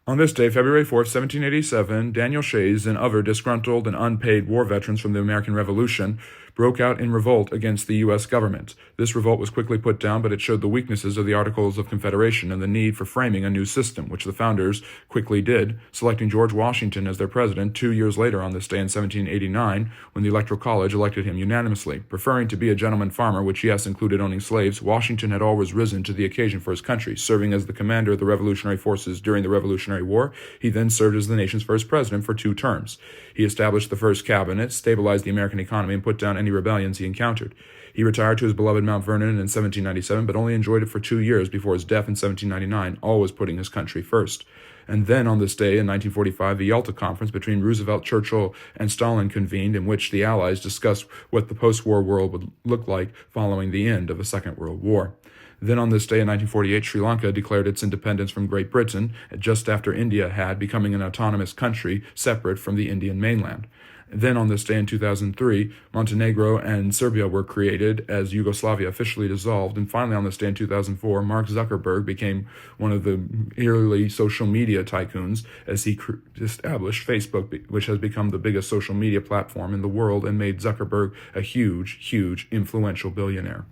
On this day, February 4th, 1787, Daniel Shays and other disgruntled and unpaid war veterans from the American Revolution broke out in revolt against the U.S. government. This revolt was quickly put down, but it showed the weaknesses of the Articles of Confederation and the need for framing a new system, which the founders quickly did, selecting George Washington as their president 2 years later on this day in 1789, when the Electoral College elected him unanimously. Preferring to be a gentleman farmer, which yes included owning slaves, Washington had always risen to the occasion for his country. Serving as the commander of the Revolutionary forces during the Revolutionary War, he then served as the nation's first president for 2 terms. He established the first cabinet, stabilized the American economy, and put down any rebellions he encountered. He retired to his beloved Mount Vernon in 1797, but only enjoyed it for 2 years before his death in 1799, always putting his country first. And then on this day in 1945, the Yalta Conference between Roosevelt, Churchill, and Stalin convened, in which the Allies discussed what the post-war world would look like following the end of the Second World War. Then on this day in 1948, Sri Lanka declared its independence from Great Britain, just after India had, becoming an autonomous country separate from the Indian mainland. Then on this day in 2003, Montenegro and Serbia were created as Yugoslavia officially dissolved. And finally on this day in 2004, Mark Zuckerberg became one of the early social media tycoons as he established Facebook, which has become the biggest social media platform in the world and made Zuckerberg a huge, huge influential billionaire.